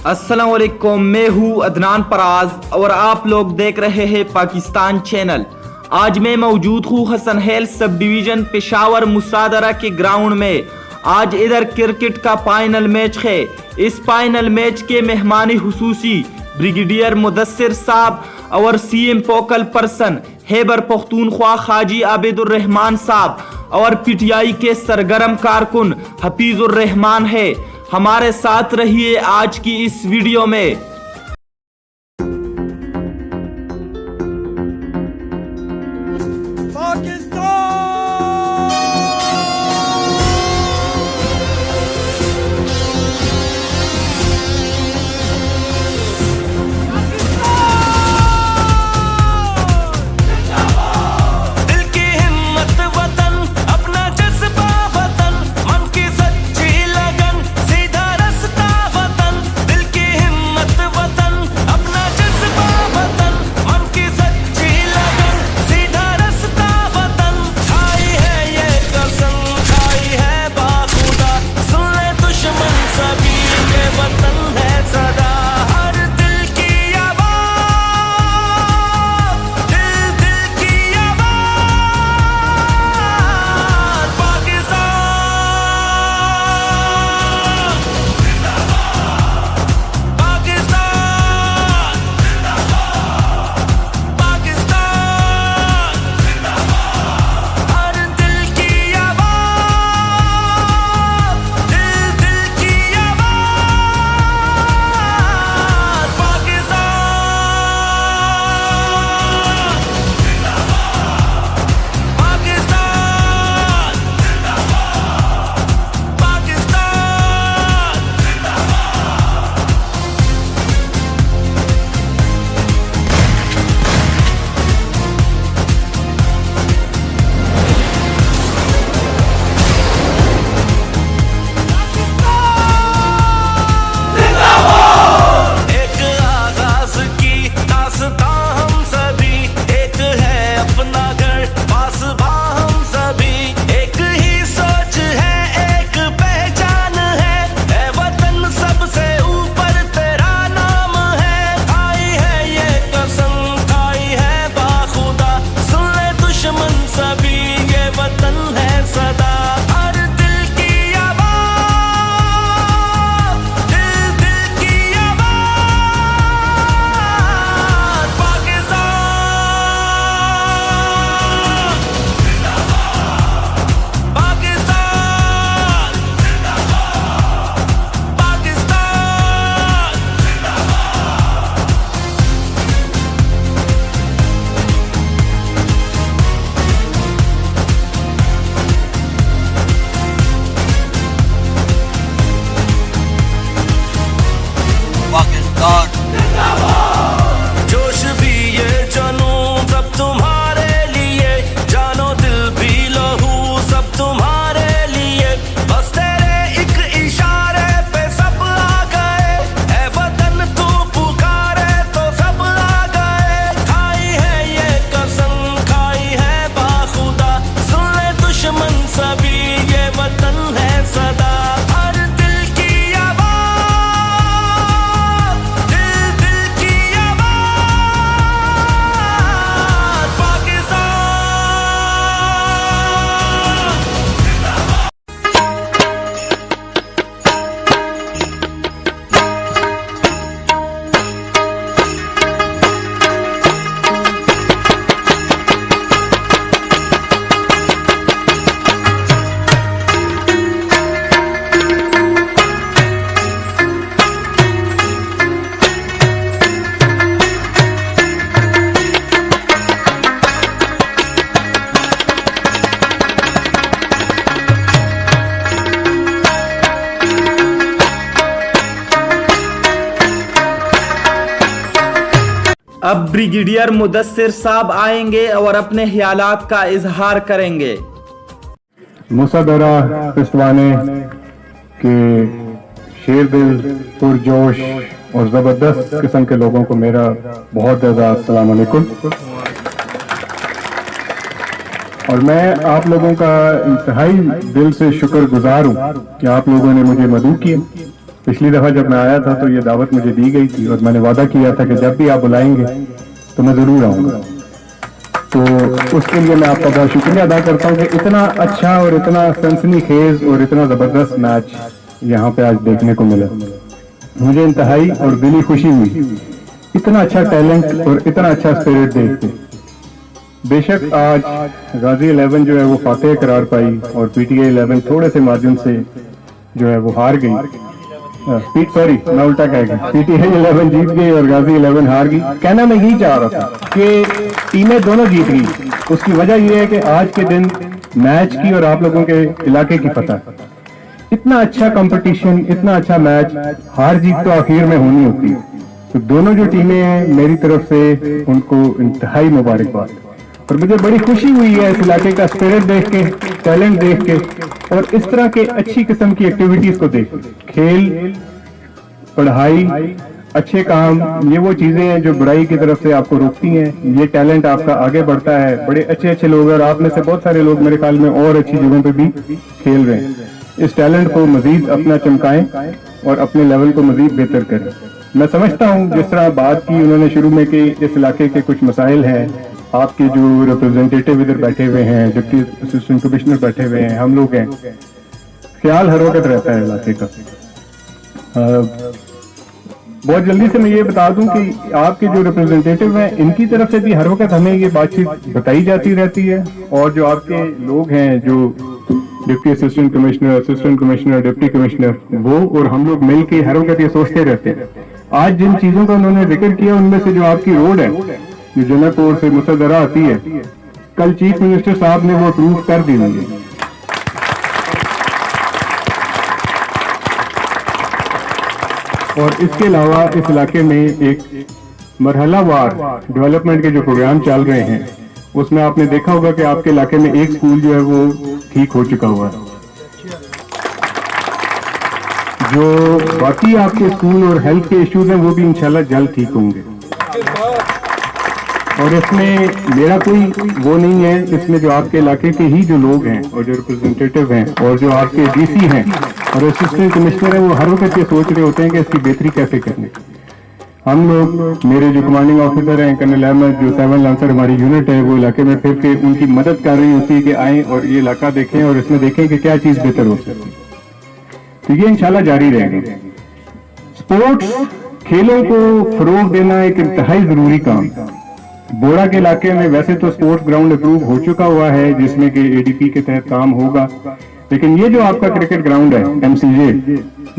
अस्सलाम वालेकुम, मैं हूँ अदनान पराज और आप लोग देख रहे हैं पाकिस्तान चैनल। आज मैं मौजूद हूँ हसन हेल सब डिवीज़न पेशावर मुसादरा के ग्राउंड में। आज इधर क्रिकेट का फाइनल मैच है। इस फाइनल मैच के मेहमानी हुसूसी ब्रिगेडियर मुदस्सिर साहब और CM focal person Khyber Pakhtunkhwa हाजी आबिदुर रहमान साहब और पीटीआई के सरगर्म कारकुन हफीजुर रहमान है। हमारे साथ रहिए आज की इस वीडियो में। अब ब्रिगेडियर मुदस्सिर साहब आएंगे और अपने ख्यालात का इजहार करेंगे। मुसादरा पिस्तवाने के शेर दिल, पुरजोश और ज़बरदस्त किस्म के लोगों को मेरा बहुत ज़्यादा अस्सलाम वालेकुम। और मैं आप लोगों का इंतहाई दिल से शुक्रगुजार हूँ कि आप लोगों ने मुझे मदऊ किया पिछली दफ़ा जब मैं आया था तो ये दावत मुझे दी गई थी और मैंने वादा किया था कि जब भी आप बुलाएंगे तो मैं ज़रूर आऊँगा। तो उसके लिए मैं आपका बहुत शुक्रिया अदा करता हूँ कि इतना अच्छा और इतना सनसनीखेज और इतना ज़बरदस्त मैच यहाँ पे आज देखने को मिला। मुझे इंतहाई और दिली खुशी हुई इतना अच्छा टैलेंट और इतना अच्छा स्पिरिट देख के। बेशक आज गाजी 11 जो है वो फातेह करार पाई और पीटीए 11 थोड़े से मार्जिन से जो है वो हार गई। सॉरी मैं उल्टा कह गया, पीटीए 11 जीत गई और गाजी 11 हार गई। कहना मैं यही चाह रहा था कि टीमें दोनों जीत गई। उसकी वजह यह है कि आज के दिन मैच की और आप लोगों के इलाके की फतह, इतना अच्छा कंपटीशन, इतना अच्छा मैच, हार जीत तो आखिर में होनी होती है। तो दोनों जो टीमें हैं मेरी तरफ से उनको इंतहाई मुबारकबाद। और मुझे बड़ी खुशी हुई है इस इलाके का स्पिरिट देख के, टैलेंट देख के और इस तरह के अच्छी किस्म की एक्टिविटीज को देख के। खेल, पढ़ाई, अच्छे काम, ये वो चीजें हैं जो बुराई की तरफ से आपको रोकती हैं। ये टैलेंट आपका आगे बढ़ता है। बड़े अच्छे अच्छे लोग हैं और आप में से बहुत सारे लोग मेरे ख्याल में और अच्छी जगहों पे भी खेल रहे हैं। इस टैलेंट को मजीद अपना चमकाएं और अपने लेवल को मजीद बेहतर करें। मैं समझता हूँ जिस तरह बात की उन्होंने शुरू में कि इस इलाके के कुछ मसाइल हैं, आपके जो रिप्रेजेंटेटिव इधर बैठे हुए हैं, डिप्टी असिस्टेंट कमिश्नर बैठे हुए हैं, हम लोग हैं, ख्याल हर वक्त रहता है इलाके का। बहुत जल्दी से मैं ये बता दूं कि आपके जो रिप्रेजेंटेटिव हैं इनकी तरफ से भी हर वक्त हमें ये बातचीत बताई जाती रहती है। और जो आपके लोग हैं, जो deputy assistant commissioner, deputy commissioner, वो और हम लोग मिलके हर वक्त ये सोचते रहते हैं। आज जिन चीजों का उन्होंने जिक्र किया उनमें से जो आपकी रोड है जो जनकपुर से मुसद्दरा आती है, कल चीफ मिनिस्टर साहब ने वो अप्रूव कर दी हुई है। और इसके अलावा इस इलाके में एक मरहलावार डेवलपमेंट के जो प्रोग्राम चल रहे हैं उसमें आपने देखा होगा कि आपके इलाके में एक स्कूल जो है वो ठीक हो चुका हुआ है। जो बाकी आपके स्कूल और हेल्थ के इश्यूज हैं वो भी इंशाल्लाह जल्द ठीक होंगे। और इसमें मेरा कोई वो नहीं है, इसमें जो आपके इलाके के ही जो लोग हैं और जो रिप्रेजेंटेटिव हैं और जो आपके डीसी हैं और असिस्टेंट कमिश्नर हैं वो हर वक्त ये सोच रहे होते हैं कि इसकी बेहतरी कैसे करनी। हम लोग, मेरे जो कमांडिंग ऑफिसर हैं कर्नल अहमद, जो 7 लांसर हमारी यूनिट है, वो इलाके में फिर के उनकी मदद कर रही होती है कि आएँ और ये इलाका देखें और इसमें देखें कि क्या चीज़ बेहतर हो सकती है। तो ये इंशाल्लाह जारी रहेगा। स्पोर्ट्स, खेलों को फरोग देना एक इंतहाई जरूरी काम। बोड़ा के इलाके में वैसे तो स्पोर्ट्स ग्राउंड अप्रूव हो चुका हुआ है जिसमें कि एडीपी के तहत काम होगा, लेकिन ये जो आपका क्रिकेट ग्राउंड है एमसीजे,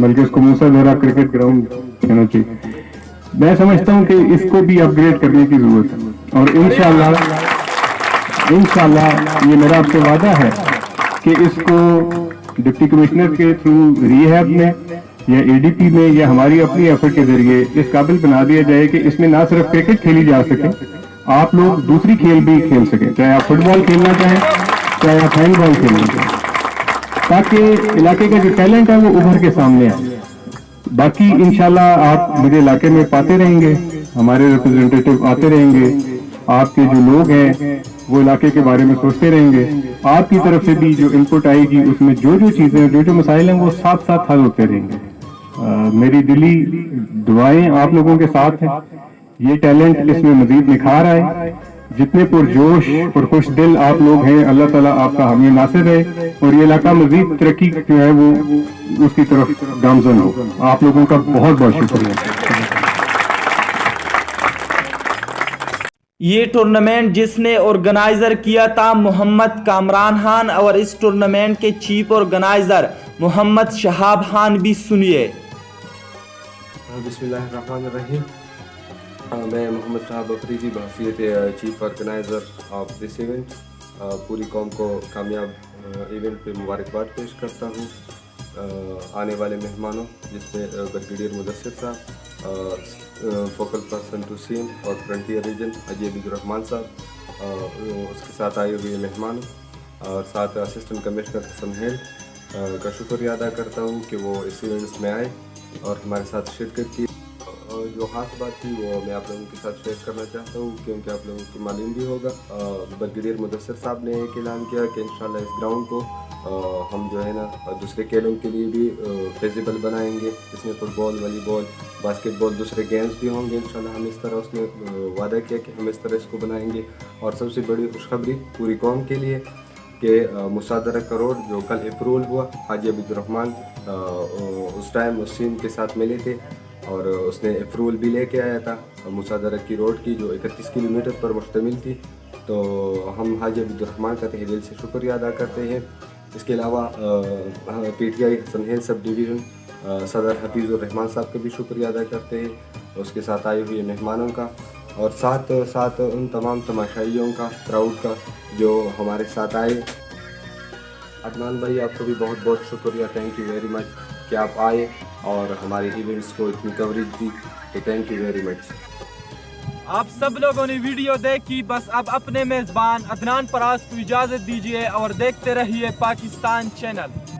बल्कि उसको मूसादरा क्रिकेट ग्राउंड कहना चाहिए, मैं समझता हूं कि इसको भी अपग्रेड करने की जरूरत है। और इंशाल्लाह ये मेरा आपसे वादा है कि इसको डिप्टी कमिश्नर के थ्रू रिहैब में या एडीपी में या हमारी अपनी एफर्ट के जरिए इस काबिल बना दिया जाए कि इसमें ना सिर्फ क्रिकेट खेली जा सके, आप लोग दूसरी खेल भी खेल सकें, चाहे आप फुटबॉल खेलना चाहें, चाहे आप हैंडबॉल खेलना चाहें, ताकि इलाके का जो टैलेंट है वो उभर के सामने आए। बाकी इंशाल्लाह आप मुझे इलाके में पाते रहेंगे, हमारे रिप्रेजेंटेटिव आते रहेंगे, आपके जो लोग हैं वो इलाके के बारे में सोचते रहेंगे। आपकी तरफ से भी जो इनपुट आएगी उसमें जो जो चीजें, जो जो मसाइल हैं वो साथ साथ हल होते रहेंगे। मेरी दिली दुआएं आप लोगों के साथ हैं। ये टैलेंट इसमें मजीद निखार आए। जितने पुरजोश और खुश दिल आप लोग हैं, अल्लाह ताला आपका हामी नासिर है और ये इलाका मजीद तरक्की जो है वो उसकी तरफ गामजन हो। आप लोगों का बहुत बहुत शुक्रिया। ये टूर्नामेंट जिसने ऑर्गेनाइजर किया था मोहम्मद कामरान खान और इस टूर्नामेंट के चीफ ऑर्गेनाइजर मोहम्मद शहाब खान भी सुनिए। बिस्मिल्लाहिर्रहमानिर्रहीम। मैं मोहम्मद शहाब अफरीदी बहसीयत chief organiser of this event पूरी कौम को कामयाब इवेंट पे मुबारकबाद पेश करता हूँ। आने वाले मेहमानों जिसमें ब्रिगेडियर मुदस्सिर साहब, फोकल पर्सन टू सीएम और फ्रंटियर रीजन अजय बिजुररहमान साहब, उसके साथ आए हुए मेहमानों और साथ असिस्टेंट कमिश्नर हसन हेल का शुक्रिया अदा करता हूँ कि वो इस इवेंट्स में आए और हमारे साथ शिरकत की। जो खास बात थी वो मैं आप लोगों के साथ शेयर करना चाहता हूँ, क्योंकि आप लोगों को मालूम भी होगा ब्रिगेडियर मुदस्सिर साहब ने एक ऐलान किया कि इंशाल्लाह इस ग्राउंड को हम जो है ना दूसरे खेलों के लिए भी फिजिबल बनाएंगे। इसमें फुटबॉल, वॉलीबॉल, बास्केटबॉल, दूसरे गेम्स भी होंगे इंशाल्लाह। हम इस तरह उसने वादा किया कि हम इस तरह इसको बनाएंगे। और सबसे बड़ी खुशखबरी पूरी कौम के लिए कि मुसादरा करोड़ जो कल अप्रूवल हुआ, हाजी अब्दुर्रहमान उस टाइम उस टीम के साथ मिले थे और उसने अप्रूवल भी लेके आया था मुसादरा की रोड की, जो 31 किलोमीटर पर मुश्तमिल थी। तो हम हाजी अब्दुर्रहमान का तहे दिल से शुक्रिया अदा करते हैं। इसके अलावा PTI Hasan Khel sub division सदर हफीज़ुर रहमान साहब का भी शुक्रिया अदा करते हैं, उसके साथ आए हुए मेहमानों का, और साथ साथ उन तमाम तमाशाइयों का, क्राउड का जो हमारे साथ आए। अदनान भाई, आपको भी बहुत बहुत शुक्रिया, थैंक यू वेरी मच कि आप आए और हमारे इवेंट्स को इतनी कवरेज दी, तो थैंक यू वेरी मच। आप सब लोगों ने वीडियो देखी, बस अब अपने मेज़बान अदनान पराज को इजाज़त दीजिए और देखते रहिए पाकिस्तान चैनल।